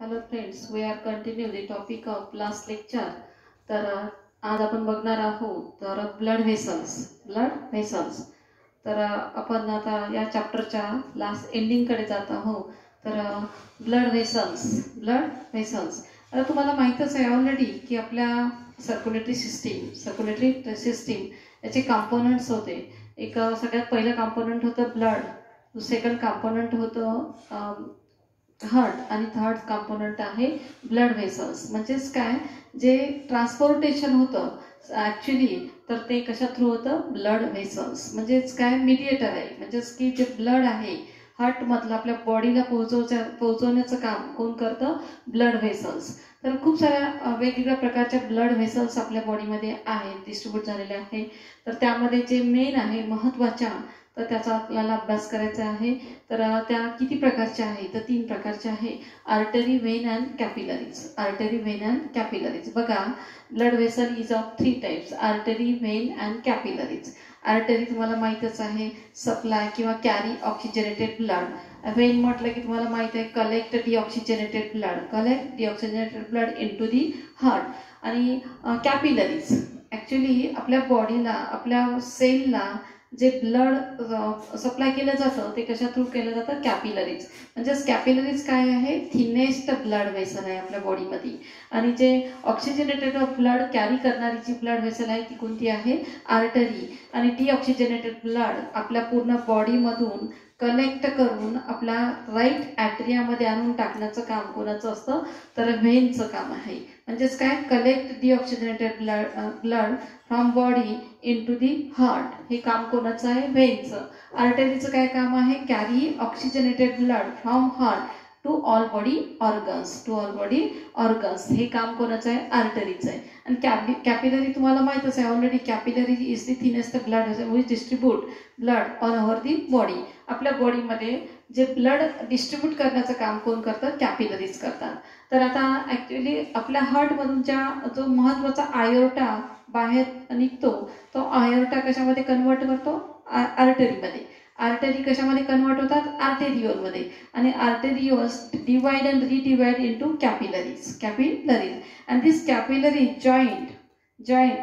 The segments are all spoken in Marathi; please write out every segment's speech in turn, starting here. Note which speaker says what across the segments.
Speaker 1: Hello friends, we are continue the topic of last lecture. तर आज आपण बघणार आहोत तर ब्लड व्हेसल्स. तर आपण आता या चॅप्टरच्या लास्ट एंडिंगकडे जात आहोत. तर ब्लड व्हेसल्स आता तुम्हाला माहीतच आहे ऑलरेडी की आपल्या सर्क्युलेटरी सिस्टीम याचे कंपोनंट्स होते. एक सगळ्यात पहिलं कंपोनंट होतं ब्लड, सेकंड कंपोनंट होतं हार्ट आणि थर्ड कंपोनंट आहे ब्लड व्हेसल्स. म्हणजेच काय, जे ट्रान्सपोर्टेशन होतं ॲक्च्युली तर ते कशा थ्रू होतं, ब्लड व्हेसल्स. म्हणजेच काय, मीडिएटर आहे. म्हणजेच की जे ब्लड आहे हार्टमधलं आपल्या बॉडीला पोहोचवण्याचं काम कोण करतं, ब्लड व्हेसल्स. तर खूप साऱ्या वेगवेगळ्या प्रकारच्या ब्लड व्हेसल्स आपल्या बॉडीमध्ये आहेत, डिस्ट्रीब्यूट झालेले आहे. तर त्यामध्ये जे मेन आहे महत्त्वाच्या, तर त्याचा आपल्याला अभ्यास करायचा आहे. तर त्या किती प्रकारच्या आहे, तर 3 प्रकारच्या आहे, आर्टरी, व्हेन अँड कॅपिलरीज. बघा, blood vessel is of 3 types, artery, when and capillaries. Artery तुम्हाला माहीतच आहे, सप्लाय किंवा कॅरी ऑक्सिजनेटेड ब्लड. व्हेन म्हटलं की तुम्हाला माहीत आहे, collect deoxygenated blood into the heart. आणि कॅपिलरीज ॲक्च्युली आपल्या बॉडीला, आपल्या सेलला जे ब्लड सप्लाय केलं जातं ते कशा थ्रू केलं जातं, कॅपिलरीज. म्हणजेच कॅपिलरीज काय आहे, थिनेस्ट ब्लड व्हेसल आहे आपल्या बॉडीमध्ये. आणि जे ऑक्सिजनेटेड ब्लड कॅरी करणारी जी ब्लड व्हेसल आहे ती कोणती आहे, आर्टरी. आणि डिऑक्सिजनेटेड ब्लड आपल्या पूर्ण बॉडीमधून कलेक्ट करून आपल्या राईट ॲट्रियामध्ये आणून टाकण्याचं काम कोणाचं असतं, तर व्हेनचं काम आहे. म्हणजेच काय, collect deoxygenated blood from body into the heart, हे काम कोणाचं आहे, व्हेनचं. आर्टरीचं काय काम आहे, carry oxygenated blood from heart to all body organs, हे काम कोणाचं आहे, आर्टरीचं आहे. आणि कॅपिलरी तुम्हाला माहीतच आहे already, capillary is the thinnest blood which distribute blood all over the body. आपल्या बॉडीमध्ये जे ब्लड डिस्ट्रीब्यूट करण्याचं काम कोण करतं, कॅपिलरीज करतात. तर आता ॲक्च्युली आपल्या हार्टमधून जो महत्त्वाचा आयोर्टा बाहेर निघतो, तो आयोर्टा कशामध्ये कन्वर्ट करतो, आर्टरीमध्ये. आर्टरी कशामध्ये कन्वर्ट होतात, आर्टेरिओलमध्ये. आणि arterioles divide and redivide into capillaries. And this capillary joint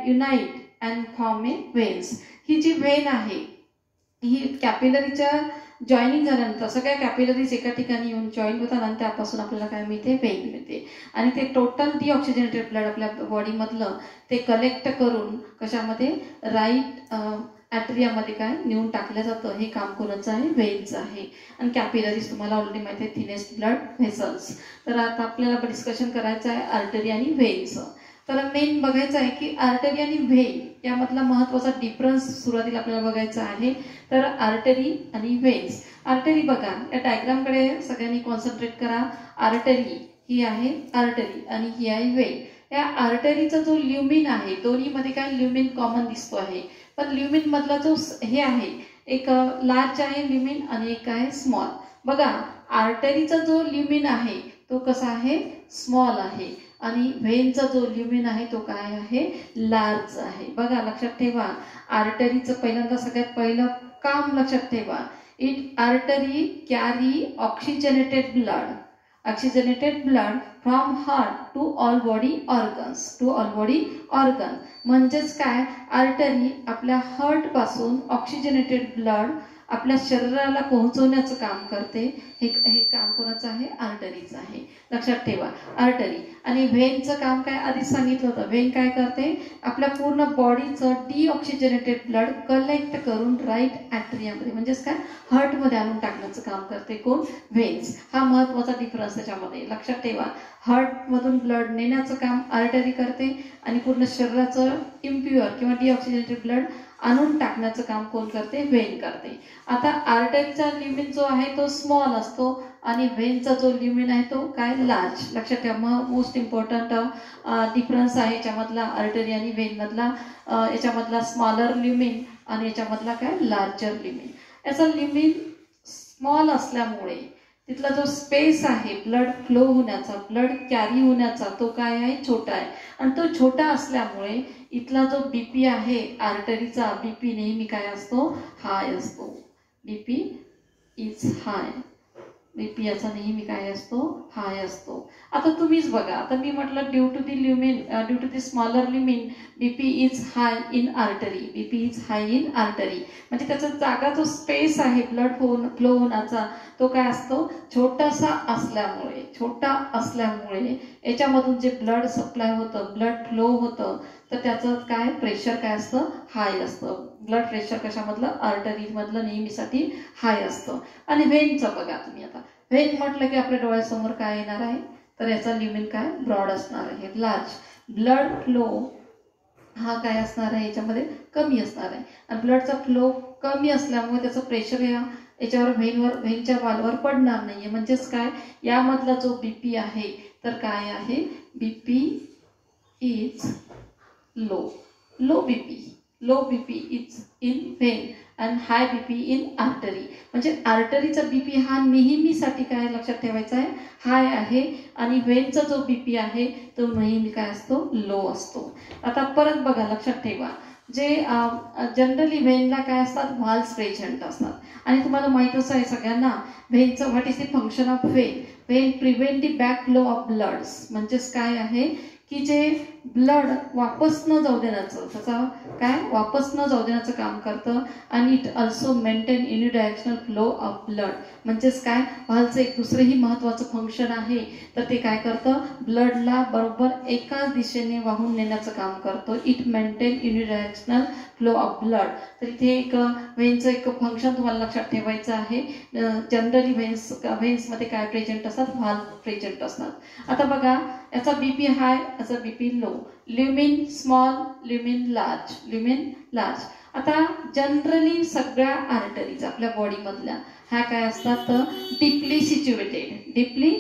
Speaker 1: unite and form a veins. ही जी व्हेन आहे ही कॅपिलरीच्या जॉईनिंग झाल्यानंतर सगळ्या कॅपिलरीज एका ठिकाणी येऊन जॉईन होतात आणि त्यापासून आपल्याला काय मिळते, व्हेन मिळते. आणि ते टोटल डिऑक्सिजनेटेड ब्लड आपल्या बॉडीमधलं ते कलेक्ट करून कशामध्ये, राईट ॲट्रियामध्ये काय नेऊन टाकलं जातं, हे काम कोणाचं आहे, व्हेनचं आहे. आणि कॅपिलरीज तुम्हाला ऑलरेडी माहिती आहे, थिनेस्ट ब्लड व्हेसल्स. तर आता आपल्याला डिस्कशन करायचं आहे आर्टरी आणि व्हेनचं. तर मेन बघायचं आहे की आर्टरी आणि व्हेन यामधला महत्त्वाचा डिफरन्स सुरुवातीला आपल्याला बघायचा आहे. तर आर्टरी आणि व्हेन्स. आर्टरी बघा, या डायग्रामकडे सगळ्यांनी कॉन्सन्ट्रेट करा. आर्टरी ही आहे आर्टरी आणि ही आहे व्हेन. या आर्टरीचा जो ल्युमिन आहे, दोन्हीमध्ये काय ल्युमिन कॉमन दिसतो आहे, पण ल्युमिन मधला जो हे आहे, एक लार्ज आहे ल्युमिन आणि एक आहे स्मॉल. बघा, आर्टरीचा जो ल्युमिन आहे तो कसा आहे, स्मॉल आहे. आणि व्हेनचा जो ल्युमिन आहे तो काय आहे, लार्ज आहे. बघा, लक्षात ठेवा, आर्टरीचं पहिल्यांदा सगळ्यात पहिलं काम लक्षात ठेवा, artery carry oxygenated blood from heart to all body organ. म्हणजेच काय, आर्टरी आपल्या हार्टपासून ऑक्सिजनेटेड ब्लड आपल्या शरीराला पोहोचवण्याचं काम करते. हे काम कोणाचं आहे, आर्टरीचं आहे. लक्षात ठेवा, आर्टरी. आणि व्हेनचं काम काय, आधीच सांगितलं होतं, व्हेन काय करते, आपल्या पूर्ण बॉडीचं डिऑक्सिजनेटेड ब्लड कलेक्ट करून राईट ॲट्रियामध्ये, म्हणजेच काय, हार्टमध्ये आणून टाकण्याचं काम करते कोण, व्हेन्स. हा महत्त्वाचा डिफरन्स त्याच्यामध्ये लक्षात ठेवा. हार्टमधून ब्लड नेण्याचं काम आर्टरी करते आणि पूर्ण शरीराचं इम्प्युअर किंवा डिऑक्सिजनेटेड ब्लड आणून टाकण्याचं काम कोण करते, व्हेन करते. आता आर्टरीचा ल्युमिन जो आहे तो स्मॉल असतो आणि व्हेनचा जो ल्युमिन आहे तो काय, लार्ज. लक्षात ठेवा, मग मोस्ट इम्पॉर्टंट डिफरन्स आहे याच्यामधला आर्टरी आणि व्हेनमधला. याच्यामधला स्मॉलर ल्युमिन आणि याच्यामधला काय, लार्जर ल्युमिन. याचा ल्युमिन स्मॉल असल्यामुळे तिथला जो स्पेस आहे ब्लड फ्लो होण्याचा, ब्लड कॅरी होण्याचा, तो काय आहे, छोटा आहे. आणि तो छोटा असल्यामुळे इथला जो बीपी आहे आर्टरीचा, बीपी नेहमी काय असतो, हाय असतो. BP is high. BP याचा नेहमी काय असतो, हाय असतो. आता तुम्हीच बघा, आता मी म्हटलं due to the smaller lumen BP is high in artery. BP is high in artery म्हणजे त्याचा जागा जो स्पेस आहे ब्लड फ्लो होण्याचा तो काय असतो, छोटा असल्यामुळे याच्यामधून जे ब्लड सप्लाय होतं, ब्लड फ्लो होतं, तर त्याचं काय प्रेशर काय असतं, हाय असतं. ब्लड प्रेशर कशामधलं, आर्टरीमधलं नेहमीसाठी हाय असतं. आणि व्हेनचं बघा तुम्ही, आता व्हेन म्हटलं की आपल्या डोळ्यासमोर काय येणार आहे, तर याचा ल्युमेन काय ब्रॉड असणार आहे, लार्ज. ब्लड फ्लो हा काय असणार आहे, याच्यामध्ये कमी असणार आहे. आणि ब्लडचा फ्लो कमी असल्यामुळे त्याचं प्रेशर याच्यावर व्हेनच्या वालवर पडणार नाहीये. म्हणजेच काय, यामधला जो BP आहे तर काय आहे, BP is low BP is in when and high BP in artery. म्हणजे आर्टरीचा BP हा नेहमीसाठी काय लक्षात ठेवायचा आहे, हाय आहे. आणि व्हेनचा जो BP आहे तो नेहमी काय असतो, लो असतो. आता परत बघा, लक्षात ठेवा, जे जनरली व्हेनला काय असतात, व्हाल्व्स प्रेझेंट असतात. आणि तुम्हाला माहीतच आहे सगळ्यांना, व्हेनचं what is the function of vein prevent the back flow of bloods. म्हणजेच काय आहे की जे ब्लड वापस न जाऊ देण्याचं, त्याचा काय वापस न जाऊ देण्याचं काम करतं. आणि it also maintain unidirectional flow of blood. म्हणजेच काय, व्हाल्वचं एक दुसरंही महत्त्वाचं फंक्शन आहे, तर ते काय करतं, ब्लडला बरोबर एकाच दिशेने वाहून नेण्याचं काम करतो. It maintain unidirectional flow of blood. तर इथे एक व्हेन्सचं एक फंक्शन तुम्हाला लक्षात ठेवायचं आहे. जनरली व्हेन्समध्ये काय प्रेझेंट असतात, व्हाल्व प्रेझेंट असतात. आता बघा, याचा BP हाय, याचा BP low, lumen small, lumen large. आता जनरली सगळ्या आर्टरीज आपल्या बॉडीमधल्या ह्या काय असतात, deeply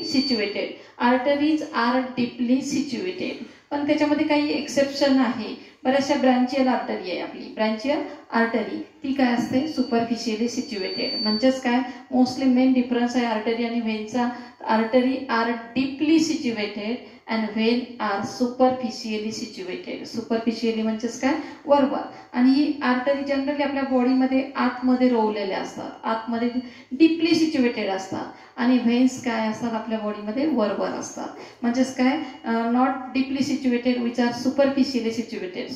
Speaker 1: situated. Arteries are deeply situated. पण त्याच्यामध्ये काही एक्सेप्शन आहे. बऱ्याचशा ब्रँचियल आर्टरी आहे आपली, ब्रँचियल आर्टरी ती काय असते, सुपरफिशियली सिच्युएटेड. म्हणजेच काय, मोस्टली मेन डिफरन्स आहे आर्टरी आणि व्हेनचा. Artery are deeply situated and vein are superficially situated. Superficially म्हणजेच काय, वरवर. आणि ही आर्टरी जनरली आपल्या बॉडीमध्ये आतमध्ये रोवलेल्या असतात, आतमध्ये डीपली सिच्युएटेड असतात. आणि व्हेन्स काय असतात, आपल्या बॉडीमध्ये वरवर असतात. म्हणजेच काय, not deeply situated which are superficially situated.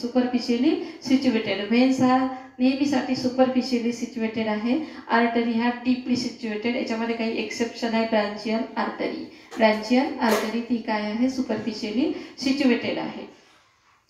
Speaker 1: Veins हा नेहमीसाठी सुपरफिशियली सिच्युएटेड आहे. आर्टरी हा डीपली सिच्युएटेड. याच्यामध्ये काही एक्सेप्शन आहे, ब्रँचियल आर्टरी ती काय आहे, सुपरफिशियली सिच्युएटेड आहे.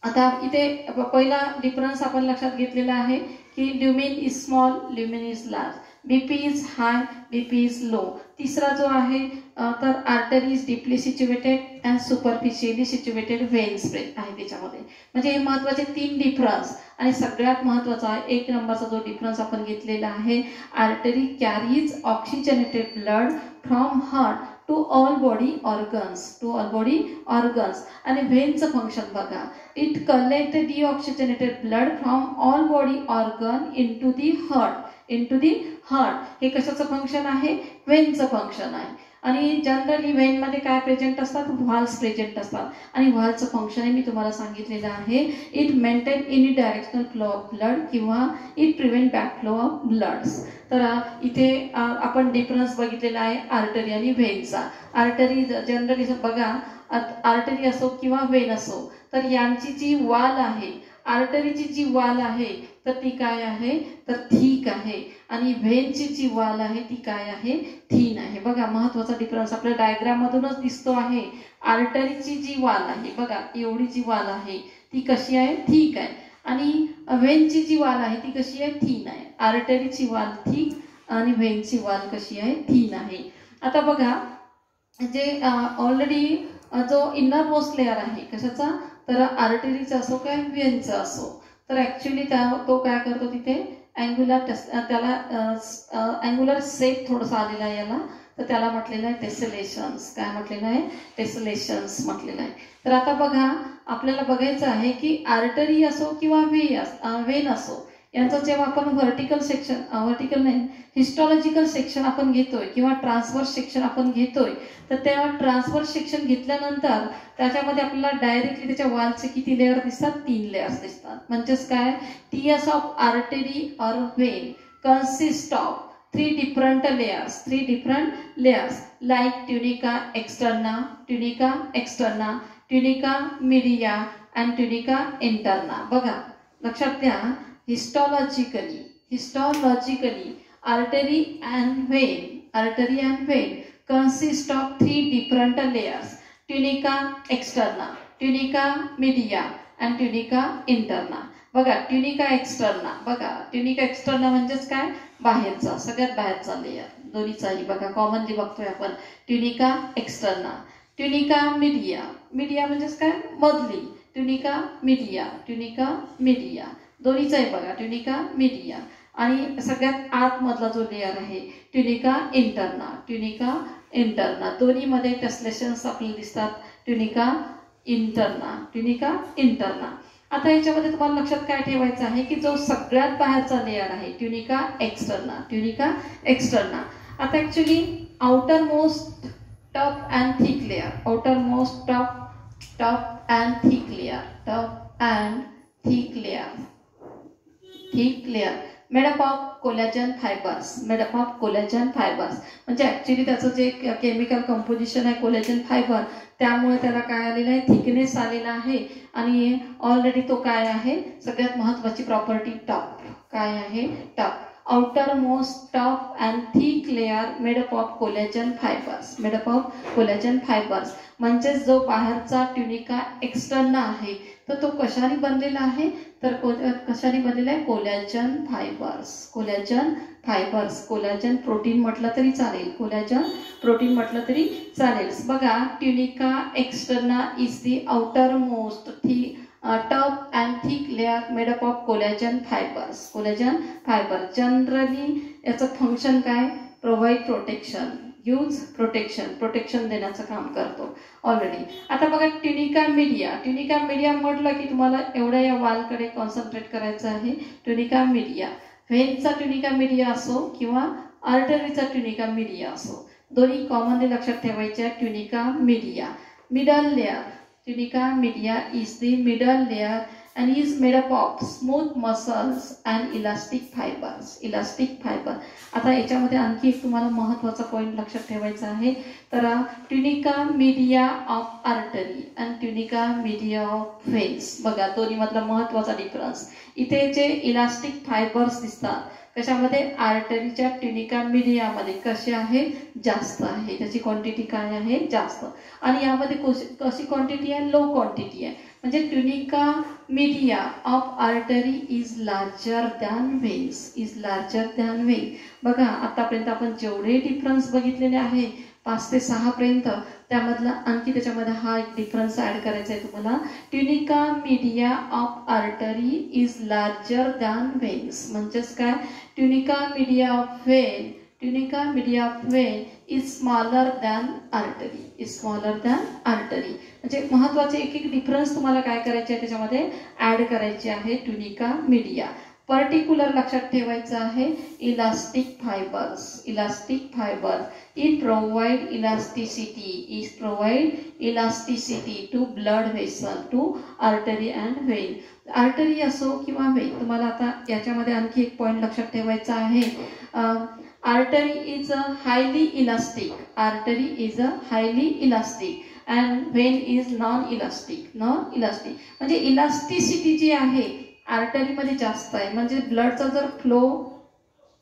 Speaker 1: आता इथे पहिला डिफरन्स आपण लक्षात घेतलेला आहे की lumen is small, lumen is large. BP is high, BP is low. तिसरा जो आहे तर artery is deeply situated and superficially situated veins आहे त्याच्यामध्ये. म्हणजे हे महत्त्वाचे 3 डिफरन्स. आणि सगळ्यात महत्त्वाचा 1 नंबरचा जो डिफरन्स आपण घेतलेला आहे, artery carries oxygenated blood from heart to all body organs. आणि व्हेनचं फंक्शन बघा, it collect deoxygenated blood from all body organ into the heart. हे कशाचं फंक्शन आहे, व्हेनचं फंक्शन आहे. आणि जनरली व्हेनमध्ये काय प्रेझेंट असतात, व्हाल्व्स प्रेझेंट असतात. आणि व्हाल्वचं फंक्शन आहे मी तुम्हाला सांगितलेलं आहे, it maintain unidirectional flow of blood किंवा it prevent back flow of bloods. तर इथे आपण डिफरन्स बघितलेला आहे आर्टरी आणि व्हेनचा. आर्टरी जनरली बघा, आर्टरी असो किंवा व्हेन असो, तर यांची जी वाल आहे, आर्टरीची जी वाल आहे तर ती काय आहे, तर थिक आहे. आणि व्हेनची जी वाल आहे ती काय आहे, थीन आहे. बघा, महत्त्वाचा डिफरन्स आपल्या डायग्राम मधूनच दिसतो आहे. आर्टरीची जी वाल आहे बघा, एवढी जी वाल आहे ती कशी आहे, थिक आहे. आणि व्हेनची जी वाल आहे ती कशी आहे, थीन आहे. आर्टरीची वाल थिक आणि व्हेनची वाल कशी आहे, थीन आहे. आता बघा, जे ऑलरेडी जो इनर मोस्ट लेअर आहे कशाचा, तर आर्टरीचा असो काय व्हेनचा असो, तर ॲक्च्युली तो काय करतो, तिथे अँग्युलर शेप थोडासा आलेला आहे याला, तर त्याला म्हटलेलं आहे टेसलेशन्स. काय म्हटलेलं आहे, टेसलेशन्स म्हटलेलं आहे. तर आता बघा, आपल्याला बघायचं आहे की आर्टरी असो किंवा व्हेन असो, यांचं जेव्हा आपण व्हर्टिकल नाही, हिस्टॉलॉजिकल सेक्शन आपण घेतोय किंवा ट्रान्सवर्स सेक्शन आपण घेतोय, तर तेव्हा ट्रान्सवर्स सेक्शन घेतल्यानंतर त्याच्यामध्ये आपल्याला डायरेक्टली त्याच्या वालचे किती लेअर दिसतात, 3 लेअर्स दिसतात. म्हणजेच काय, tiers of artery or vein consist of three different layers like tunica externa, tunica media and tunica interna. बघा लक्षात घ्या, histologically artery and vein consist of three different layers, tunica externa, tunica media and tunica interna. बघा ट्युनिका एक्स्टर्ना म्हणजेच काय, बाहेरचा, सगळ्यात बाहेरचा लेयर, दोन्हीचाही बघा कॉमनली बघतोय आपण. ट्युनिका एक्स्टर्ना, ट्युनिका मीडिया म्हणजेच काय, मधली, ट्युनिका मीडिया दोन्हीचाही बघा, ट्युनिका मीडिया. आणि सगळ्यात आतमधला जो लेयर आहे ट्युनिका इंटरना, दोन्हीमध्ये टेस्लेशन्स आपल्याला दिसतात, ट्युनिका इंटरना. आता याच्यामध्ये तुम्हाला लक्षात काय ठेवायचं आहे की जो सगळ्यात बाहेरचा लेयर आहे ट्युनिका एक्स्टर्ना. आता actually outer most tough and thick layer made up of collagen fibers. म्हणजे ऍक्च्युली त्याचं जे केमिकल कंपोजिशन आहे कोलॅजन फायबर, त्यामुळे त्याला काय आलेलं आहे, थिकनेस आलेला आहे. आणि ऑलरेडी तो काय आहे, सगळ्यात महत्वाची प्रॉपर्टी टॉप, काय आहे, top. Outer most top and thick layer made up of collagen fibers. म्हणजेच जो बाहेरचा ट्युनिका एक्स्टर्ना आहे तर तो कशाने बनलेला आहे, तर कशाने बनलेला आहे, कोलॅजन फायबर्स. कोलॅजन प्रोटीन म्हटलं तरी चालेल, बघा tunica externa is the outer most tough and thick layer made up of collagen fibers. Generally याचं फंक्शन काय, प्रोव्हाइड प्रोटेक्शन देण्याचं काम करतो ऑलरेडी. आता बघा ट्युनिका मीडिया म्हटलं की तुम्हाला एवढ्या या वालकडे कॉन्सन्ट्रेट करायचं आहे. ट्युनिका मीडिया, व्हेनचा ट्युनिका मीडिया असो किंवा आर्टरीचा ट्युनिका मीडिया असो, दोन्ही कॉमनली लक्षात ठेवायचे. Tunica media, middle layer, tunica media is the middle layer and is made up of smooth muscles and elastic fibers. आता याच्यामध्ये आणखी एक तुम्हाला महत्त्वाचा पॉइंट लक्षात ठेवायचा आहे. तर ट्युनिका मीडिया ऑफ आर्टरी आणि ट्युनिका मीडिया ऑफ व्हेन्स, बघा दोन्ही मधला महत्त्वाचा डिफरन्स. इथे जे इलास्टिक फायबर्स दिसतात कशामध्ये, आर्टरीच्या ट्युनिका मीडियामध्ये कसे आहे, जास्त आहे, त्याची क्वांटिटी काय आहे, जास्त. आणि यामध्ये कशी क्वांटिटी आहे, लो क्वांटिटी आहे. म्हणजे tunica media of artery is larger than when. बघा आतापर्यंत आपण जेवढे डिफरन्स बघितलेले आहे 5 ते 6 पर्यंत, त्यामधला आणखी त्याच्यामध्ये हा एक डिफरन्स ऍड करायचा आहे तुम्हाला. Tunica media of artery is larger than veins. म्हणजेच काय, tunica media of vein is smaller than artery. म्हणजे महत्वाचे एक डिफरन्स तुम्हाला काय करायचे आहे, त्याच्यामध्ये ऍड करायचे आहे. ट्युनिका मीडिया पर्टिक्युलर लक्षात ठेवायचं आहे, elastic fibres. It provide elasticity to blood vessel, to artery and vein. Artery असो किंवा व्हेन, तुम्हाला आता याच्यामध्ये आणखी एक पॉइंट लक्षात ठेवायचा आहे. Artery is a highly elastic and vein is non-elastic. म्हणजे इलास्टिसिटी जी आहे आर्टरीमध्ये जास्त आहे. म्हणजे ब्लडचा जर फ्लो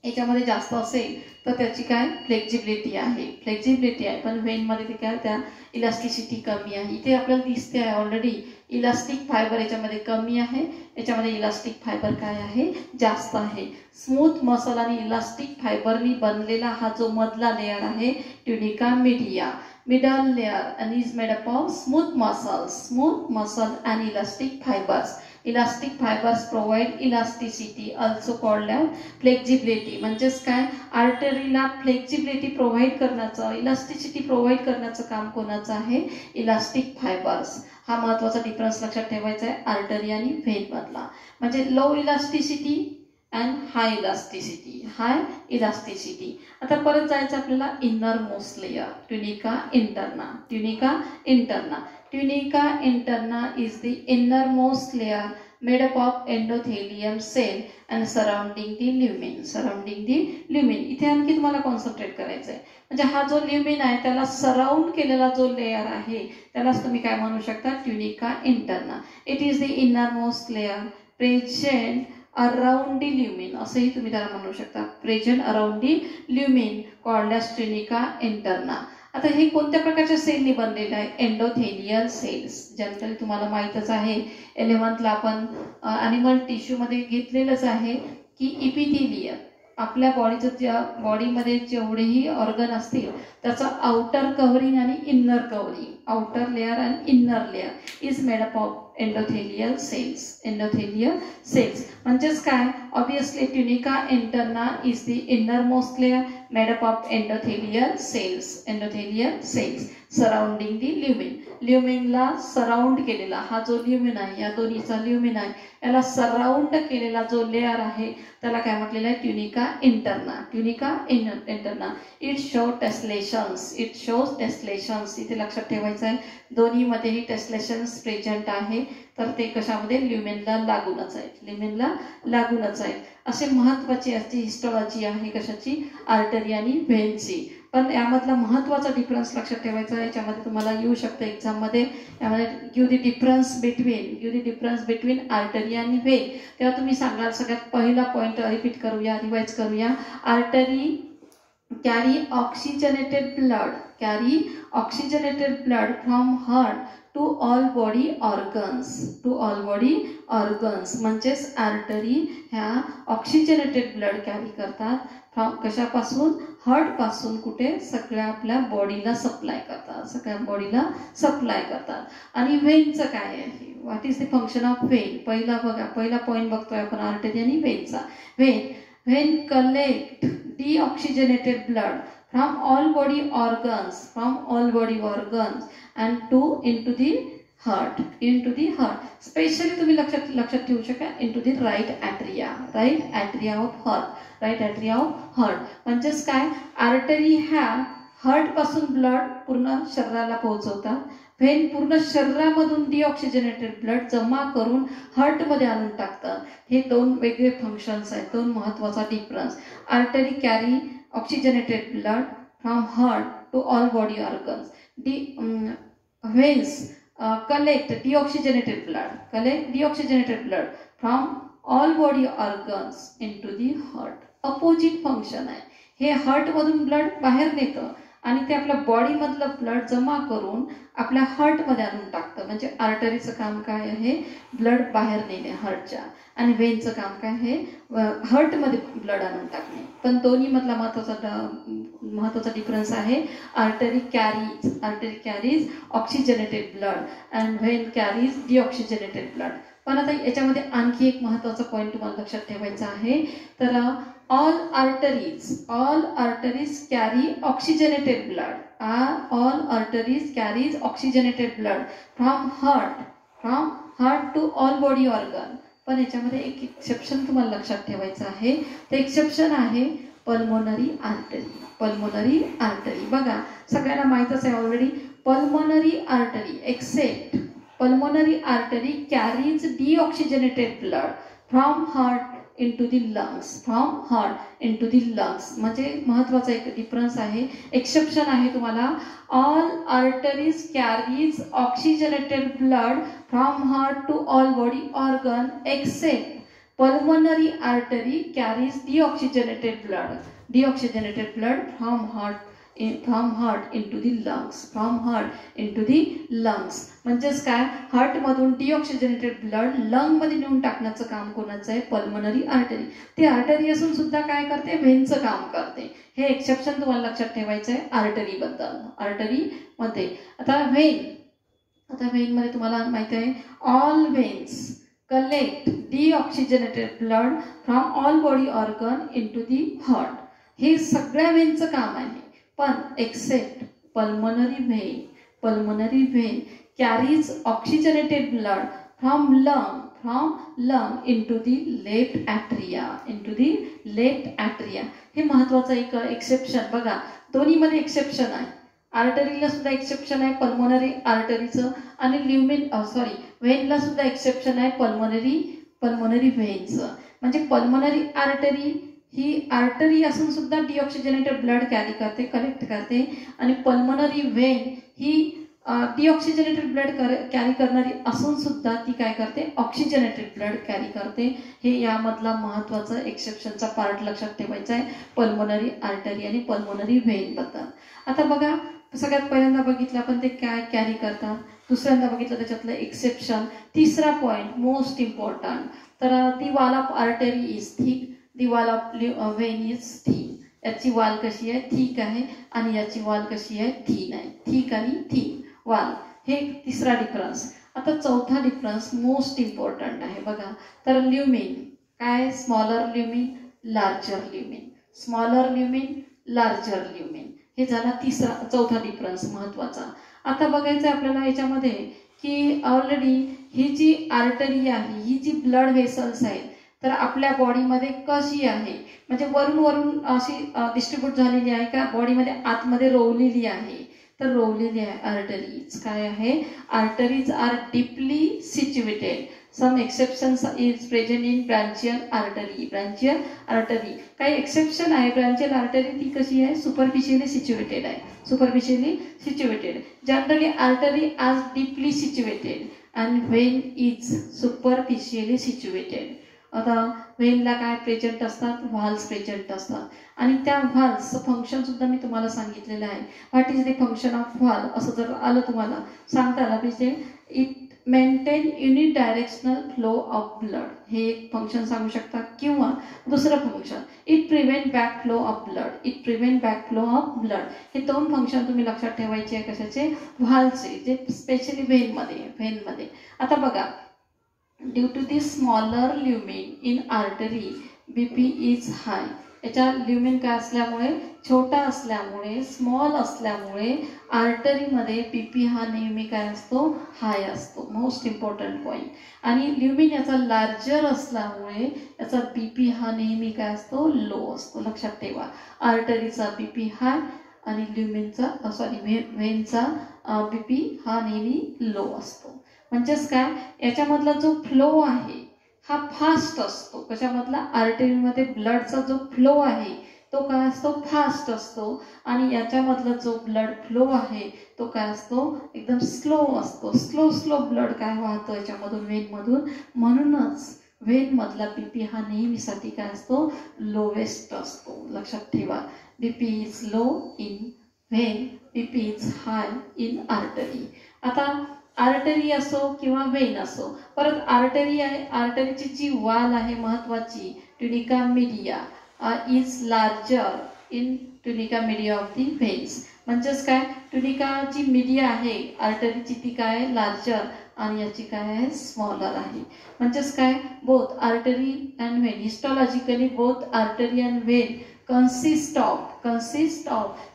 Speaker 1: याच्यामध्ये जास्त असेल तर त्याची काय, फ्लेक्झिबिलिटी आहे. पण व्हेनमध्ये ते काय, त्या इलास्टिसिटी कमी आहे. इथे आपल्याला दिसते आहे ऑलरेडी इलास्टिक फायबर याच्यामध्ये कमी आहे, याच्यामध्ये इलास्टिक फायबर काय आहे, जास्त आहे. स्मूथ मसल आणि इलास्टिक फायबरनी बनलेला हा जो मधला लेयर आहे tunica media, middle layer, and is made up of smooth muscle and elastic fibers. Elastic fibers provide elasticity, also called as flexibility. म्हणजेच काय, आर्टरीला फ्लेक्झिबिलिटी प्रोव्हाइड करण्याचं, इलास्टिसिटी प्रोव्हाइड करण्याचं काम कोणाचं आहे, इलास्टिक फायबर्स. हा महत्त्वाचा डिफरन्स लक्षात ठेवायचा आहे आर्टरी आणि व्हेन मधला. म्हणजे low elasticity and high elasticity. आता परत जायचं आपल्याला inner most layer, tunica interna. Tunica interna is the innermost layer made up of endothelium cell and surrounding the lumen. Surrounding the lumen इथे आणखी तुम्हाला कॉन्सन्ट्रेट करायचं आहे. म्हणजे हा जो ल्युमेन आहे त्याला सराउंड केलेला जो लेअर आहे त्यालाच तुम्ही काय म्हणू शकता, tunica interna. It is the inner most layer present around the lumen, असंही तुम्ही त्याला म्हणू शकता. Present around the lumen called as tunica interna. आता हे कोणत्या प्रकारच्या सेलनी बनलेलं आहे, एंडोथेलियल सेल्स. जनरली तुम्हाला माहीतच आहे 11th ला आपण ॲनिमल टिश्यूमध्ये घेतलेलंच आहे की इपिथेलियम आपल्या बॉडीमध्ये जेवढेही ऑर्गन असतील त्याचं आउटर कव्हरिंग आणि इन्नर कव्हरिंग, आउटर लेअर आणि inner layer is made up of endothelial cells. Endothelial cells म्हणजेच काय, obviously tunica interna is the inner most layer made up of endothelial cells. Endothelial cells surrounding the lumen. ल्युमेनला सराउंड केलेला हा जो ल्युमेन आहे, या दोन्हीचा ल्युमेन आहे, याला सराउंड केलेला जो लेअर आहे त्याला काय म्हटलेलं आहे, tunica interna. Tunica interna. It show tessellations. It shows tessellations. इथे लक्षात ठेवायचं आहे दोन्हीमध्येही टेस्लेशन्स प्रेझेंट आहे. तर ते कशामध्ये, ल्युमेनला लागूनच आहेत. ल्युमेनला लागूनच आहेत. असे महत्त्वाची अशी हिस्टॉलॉजी आहे कशाची, आर्टरी आणि व्हेनची. पण यामधला महत्त्वाचा डिफरन्स लक्षात ठेवायचा आहे. याच्यामध्ये तुम्हाला येऊ शकतं एक्झाममध्ये, यामध्ये give the difference between artery आणि व्हेन. तेव्हा तुम्ही सांगाल सगळ्यात पहिला पॉईंट रिपीट करूया, रिवाइज करूया. Artery carry oxygenated blood from heart to all body organs. म्हणजेच आर्टरी ह्या ऑक्सिजनेटेड ब्लड कॅरी करतात फ्रॉम कशापासून, हार्टपासून कुठे, सगळ्या आपल्या बॉडीला सप्लाय करतात. आणि व्हेनचं काय आहे, what is the function of vein. पहिला पॉईंट बघतोय आपण आर्टरी आणि व्हेनचा. Vein collect deoxygenated blood from all body organs and into the heart. Specially तुम्ही लक्षात ठेवू शकता into the right atria of heart. म्हणजेच काय, आर्टरी ह्या हार्ट पासून ब्लड पूर्ण शरीराला पोहोचवतात. व्हेन पूर्ण शरीरामधून डिऑक्सिजनेटेड ब्लड जमा करून हार्टमध्ये आणून टाकतात. हे दोन वेगळे फंक्शन्स आहेत, दोन महत्त्वाचा difference. Artery carry oxygenated blood from heart to all body organs. Veins collect deoxygenated blood from all body organs into the heart. Opposite function आहे. हे हार्टमधून ब्लड बाहेर नेतं आणि ते आपल्या बॉडीमधलं ब्लड जमा करून आपल्या हार्टमध्ये आणून टाकतं. म्हणजे आर्टरीचं काम काय आहे, ब्लड बाहेर नेणे हार्टच्या, आणि व्हेनचं काम काय आहे, हार्टमध्ये ब्लड आणून टाकणे. पण दोन्हीमधला महत्त्वाचा डिफरन्स आहे. Artery carries oxygenated blood and when carries deoxygenated blood. पण आता याच्यामध्ये आणखी एक महत्त्वाचा पॉईंट तुम्हाला लक्षात ठेवायचा आहे. तर all arteries carry oxygenated blood. All arteries carries oxygenated blood from heart to all body organ. पण याच्यामध्ये एक एक्सेप्शन तुम्हाला लक्षात ठेवायचं आहे. ते एक्सेप्शन आहे पल्मोनरी आर्टरी. बघा सगळ्यांना माहीतच आहे already. Pulmonary artery carries deoxygenated blood from heart into the lungs. म्हणजे महत्त्वाचा एक डिफरन्स आहे, एक्सेप्शन आहे तुम्हाला. All arteries carries oxygenated blood from heart to all body organ except pulmonary artery carries deoxygenated blood from heart into the lungs. म्हणजेच काय, हार्टमधून डिऑक्सिजनेटेड ब्लड लंगमध्ये नेऊन टाकण्याचं काम कोणाचं आहे, पल्मोनरी आर्टरी. ती आर्टरी असून सुद्धा काय करते, व्हेनचं काम करते. हे एक्सेप्शन तुम्हाला लक्षात ठेवायचं आहे आर्टरीमध्ये. आता व्हेनमध्ये तुम्हाला माहिती आहे, all veins collect deoxygenated blood from all body organ into the heart. हे सगळ्या व्हेनचं काम आहे. पण except pulmonary vein carries oxygenated blood from lung into the left atria. हे महत्त्वाचं एक एक्सेप्शन. बघा दोन्हीमध्ये एक्सेप्शन आहे. आर्टरीला सुद्धा एक्सेप्शन आहे पल्मोनरी आर्टरीचं, आणि व्हेनला सुद्धा एक्सेप्शन आहे पल्मोनरी व्हेनचं. म्हणजे पल्मोनरी आर्टरी ही आर्टरी असून सुद्धा डिऑक्सिजनेटेड ब्लड कलेक्ट करते, आणि pulmonary when he deoxygenated blood carry करणारी असून सुद्धा ती काय करते, ऑक्सिजनेटेड ब्लड कॅरी करते. हे यामधला महत्त्वाचं एक्सेप्शनचा पार्ट लक्षात ठेवायचा आहे पल्मोनरी आर्टरी आणि पल्मोनरी व्हेन बद्दल. आता बघा, सगळ्यात पहिल्यांदा बघितलं आपण ते काय कॅरी करतात, दुसऱ्यांदा बघितलं त्याच्यातलं एक्सेप्शन. तिसरा पॉईंट मोस्ट इम्पॉर्टंट, तर the wall of artery is thick, the wall of vein is thin. याची वॉल कशी आहे, थिक आहे, आणि याची वॉल कशी आहे, थिन आहे. थिक आणि थिन वॉल, हे तिसरा डिफरन्स. आता चौथा डिफरन्स मोस्ट इम्पॉर्टंट आहे बघा. तर ल्युमिन काय, स्मॉलर ल्युमिन, लार्जर ल्युमिन, स्मॉलर ल्युमिन, लार्जर ल्युमिन. हे झाला चौथा डिफरन्स महत्त्वाचा. आता बघायचं आहे आपल्याला याच्यामध्ये की ऑलरेडी ही जी आर्टरी आहे, ही जी ब्लड व्हेसल्स आहेत, तर आपल्या बॉडीमध्ये कशी आहे, म्हणजे वरून अशी डिस्ट्रीब्यूट झालेली आहे का, बॉडीमध्ये आतमध्ये रोवलेली आहे. तर रोवलेली आहे आर्टरीज. काय आहे, arteries are deeply situated. Some exceptions is present in brachial artery. Brachial artery काही एक्सेप्शन आहे. ब्रांचियल आर्टरी ती कशी आहे, सुपरफिशियली सिच्युएटेड आहे. Superficially situated. Generally artery are deeply situated and vein is superficially situated. आता व्हेनला काय प्रेझेंट असतात, व्हाल्स प्रेझेंट असतात, आणि त्या व्हाल्सचं फंक्शन सुद्धा मी तुम्हाला सांगितलेलं आहे. What is the function of व्हाल असं जर आलं तुम्हाला सांगता आलं पाहिजे, it maintain unidirectional flow of blood. हे एक फंक्शन सांगू शकता. किंवा दुसरं function, it prevent back flow of blood. It prevent back flow of blood. हे दोन फंक्शन तुम्ही लक्षात ठेवायचे आहे. कशाचे, व्हालचे, जे स्पेशली व्हेनमध्ये. आता बघा, due to the smaller lumen in artery BP is high. याच्या ल्युमिन काय असल्यामुळे, छोटा असल्यामुळे, स्मॉल असल्यामुळे आर्टरीमध्ये BP हा नेहमी काय असतो, हाय असतो. Most important point. आणि ल्युमिन याचा लार्जर असल्यामुळे याचा BP हा नेहमी काय असतो, लो असतो. लक्षात ठेवा, आर्टरीचा BP हाय आणि व्हेनचा BP हा नेहमी लो असतो. म्हणजेच काय, याच्यामधला जो फ्लो आहे हा फास्ट असतो. कशामधला, आर्टरीमध्ये ब्लडचा जो फ्लो आहे तो काय असतो, फास्ट असतो. आणि याच्यामधला जो ब्लड फ्लो आहे तो काय असतो, एकदम स्लो असतो. स्लो ब्लड काय वाहतो याच्यामधून, व्हेनमधून. म्हणूनच व्हेनमधला BP हा नेहमीसाठी काय असतो, लोवेस्ट असतो. लक्षात ठेवा, BP is low in when, BP is high in artery. आता आर्टरी असो किंवा व्हेन असो, परत आर्टरी आहे, आर्टरीची जी वाल आहे महत्वाची, tunica media is larger in tunica media of the veins. म्हणजेच काय, ट्युनिका जी मीडिया आहे आर्टरीची ती काय, लार्जर, आणि याची काय आहे, स्मॉलर आहे. म्हणजेच काय, both artery and vein, histologically both artery and vein consist of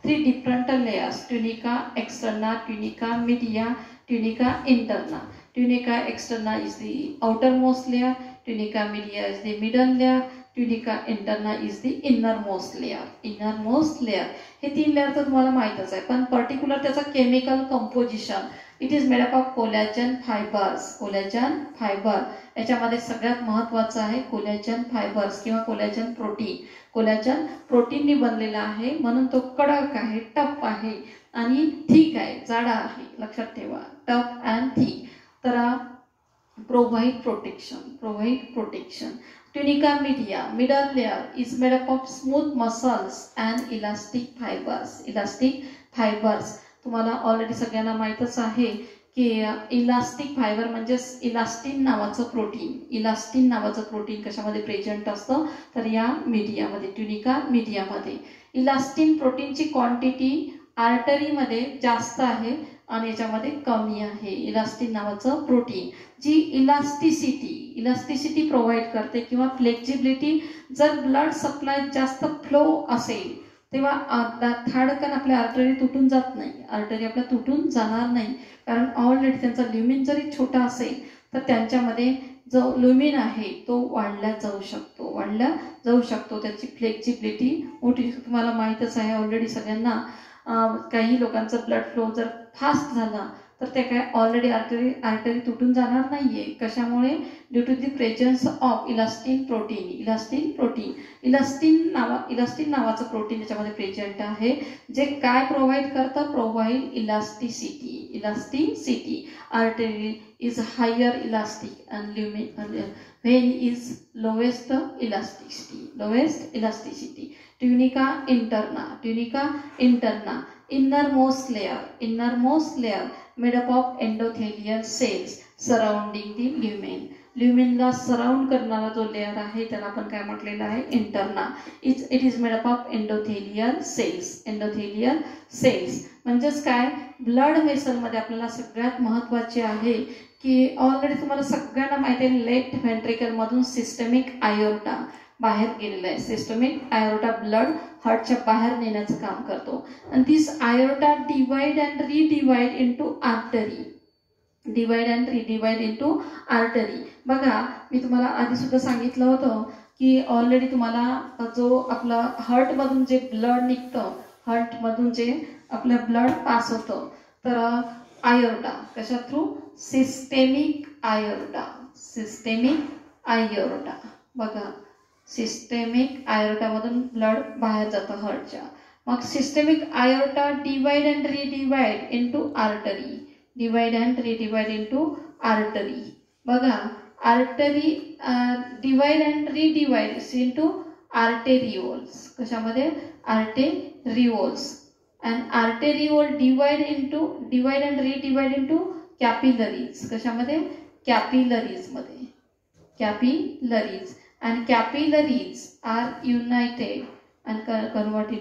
Speaker 1: 3 different layers: tunica externa, tunica media, tunica interna. Tunica externa is the outermost layer, tunica media is the middle layer, tunica interna is the innermost layer. हे 3 लेअर तर तुम्हाला माहीतच आहे, पण पर्टिक्युलर त्याचा chemical composition, it is made up of collagen fiber. याच्यामध्ये सगळ्यात महत्त्वाचं आहे कोलॅजन फायबर्स किंवा कोलॅजन प्रोटीन. कोलॅजन प्रोटीननी बनलेला आहे, म्हणून तो कडक आहे, टफ आहे आणि थिक आहे, जाडा आहे. लक्षात ठेवा, टफ अँड थिक. तर provide protection. Tunica media, middle layer, is made up of smooth muscles and elastic fibers. तुम्हाला ऑलरेडी सगळ्यांना माहीतच आहे की इलास्टिक फायबर म्हणजे इलास्टिन नावाचं प्रोटीन कशामध्ये प्रेझेंट असतं, तर या मीडियामध्ये, ट्युनिका मीडियामध्ये. इलास्टिन प्रोटीनची क्वांटिटी आर्टरीमध्ये जास्त आहे आणि याच्यामध्ये कमी आहे. इलास्टिन नावाचं प्रोटीन जी इलास्टिसिटी प्रोव्हाइड करते किंवा फ्लेक्झिबिलिटी. जर ब्लड सप्लाय जास्त फ्लो असेल तेव्हा धाडकन आपल्या आर्टरी तुटून जात नाही, आर्टरी आपल्या तुटून जाणार नाही, कारण ऑलरेडी त्यांचा ल्युमिन जरी छोटा असेल तर त्यांच्यामध्ये जो ल्युमिन आहे तो वाढला जाऊ शकतो, त्याची फ्लेक्झिबिलिटी मोठी. तुम्हाला माहीतच आहे ऑलरेडी सगळ्यांना काही लोकांचा ब्लड फ्लो जर फास्ट झाला तर ते काय ऑलरेडी आर्टरी तुटून जाणार नाहीये. कशामुळे? Due to the presence of elastin protein. Elastin नावाचं प्रोटीन त्याच्यामध्ये प्रेझेंट आहे, जे काय प्रोव्हाइड करतं? Provide elasticity. Artery is higher elastic and vein is lowest elasticity. Tunica interna innermost layer made up of endothelial cells surrounding the lumen. ल्युमेनला सराउंड करणारा जो लेअर आहे त्याला आपण काय म्हटलेलं आहे? Interna. It is made up of endothelial cells. म्हणजेच काय? ब्लड व्हेसलमध्ये आपल्याला सगळ्यात महत्त्वाचे आहे की ऑलरेडी तुम्हाला सगळ्यांना माहिती आहे, लेफ्ट व्हेंट्रिकलमधून सिस्टमिक आयोर्टा बाहेर गेलेला आहे. सिस्टमिक आयोर्टा ब्लड हार्टच्या बाहेर नेण्याचं काम करतो. आणि दिस आयोर्टा divide and redivide into artery. बघा, मी तुम्हाला आधी सुद्धा सांगितलं होतं की ऑलरेडी तुम्हाला जो आपला हार्टमधून जे ब्लड निघतं, हार्टमधून जे आपलं ब्लड पास होतं, तर आयोर्टा कशा थ्रू? सिस्टेमिक आयोर्टा. बघा, सिस्टेमिक आयोर्टामधून ब्लड बाहेर जातं हार्टच्या. मग systemic aorta divide and redivide into artery. बघा, artery divide and redivide into arterioles. कशामध्ये? Arterioles. And arteriole divide and redivide into capillaries. कशामध्ये? Capillaries. And capillaries are united and convert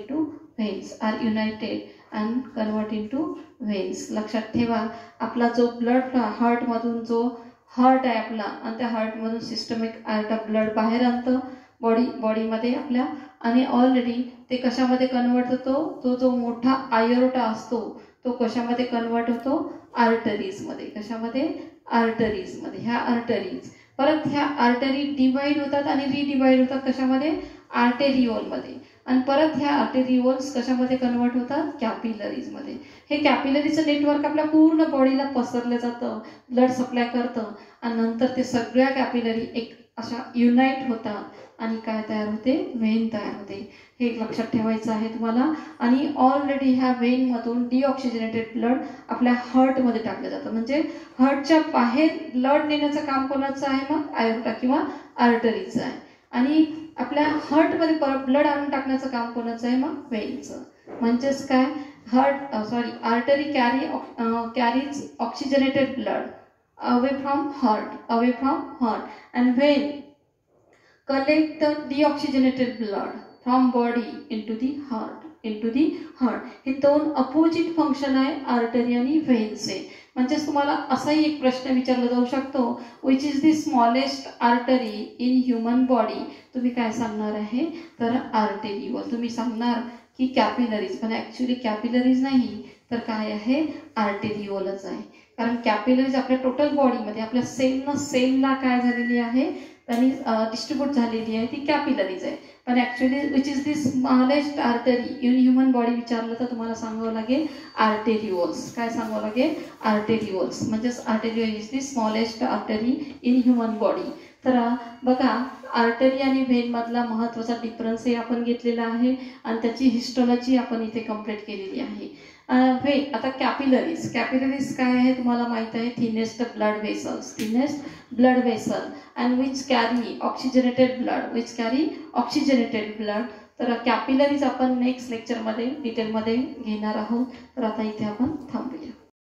Speaker 1: into veins. लक्षात ठेवा, आपला जो ब्लड हार्टमधून जो हार्ट आहे आपला, आणि त्या हार्टमधून सिस्टमिक आयोर्टा ब्लड बाहेर आणतं बॉडीमध्ये आपल्या, आणि ऑलरेडी ते कशामध्ये कन्वर्ट होतो? तो जो मोठा आयोर्टा असतो तो कशामध्ये कन्वर्ट होतो? आर्टरीजमध्ये. कशामध्ये? आर्टरीजमध्ये. ह्या आर्टरीज परत ह्या आर्टरी डिवाइड होतात आणि रिडिवाइड होतात. कशामध्ये? आर्टेरिओलमध्ये. आणि परत ह्या आर्टेरिओल्स कशामध्ये कन्वर्ट होतात? कॅपिलरीजमध्ये. हे कॅपिलरीचं नेटवर्क आपल्या पूर्ण बॉडीला पसरलं जातं, ब्लड सप्लाय करतं, आणि नंतर ते सगळ्या कॅपिलरी एक अशा युनाइट होतात आणि काय तयार होते? व्हेन तयार होते. हे लक्षात ठेवायचं आहे तुम्हाला. आणि ऑलरेडी ह्या व्हेनमधून डिऑक्सिजनेटेड ब्लड आपल्या हार्टमध्ये टाकलं जातं. म्हणजे हार्टच्या बाहेर ब्लड नेण्याचं काम कोणाचं आहे? मग आयोर्टा किंवा आर्टरीचं आहे. आणि आपल्या हार्टमध्ये परत ब्लड आणून टाकण्याचं काम कोणाचं आहे? मग व्हेनचं. म्हणजेच काय? Artery carries oxygenated blood away from heart, and vein collect the deoxygenated blood from body into the heart. हे दोन अपोजिट फंक्शन आहे आर्टरी आणि व्हेनचे. म्हणजेच तुम्हाला असाही एक प्रश्न विचारला जाऊ शकतो, which is the smallest artery in human body. तुम्ही काय सांगणार आहे? तर आर्टेरिओल. तुम्ही सांगणार की कॅपिलरीज, पण ॲक्च्युली कॅपिलरीज नाही तर काय आहे? आर्टेरिओलच आहे. कारण कॅपिलरीज आपल्या टोटल बॉडीमध्ये आपल्या सेलला काय झालेली आहे? त्यांनी डिस्ट्रीब्यूट झालेली आहे, ती कॅपिलरीज आहे. पण actually which is the smallest artery in human body विचारलं तर तुम्हाला सांगावं लागेल आर्टेरिओल्स. काय सांगावं लागेल? आर्टेरिओल्स. म्हणजेच आर्टेरिओल is the smallest artery in human body. तर बघा, आर्टरी आणि व्हेनमधला महत्त्वाचा डिफरन्स हे आपण घेतलेला आहे आणि त्याची हिस्टॉलॉजी आपण इथे कम्प्लीट केलेली आहे. व्हेन. आता कॅपिलरीज काय आहे तुम्हाला माहित आहे? Thinnest blood vessel and which carry oxygenated blood. तर कॅपिलरीज आपण नेक्स्ट लेक्चरमध्ये डिटेलमध्ये घेणार आहोत. तर आता इथे आपण थांबूया.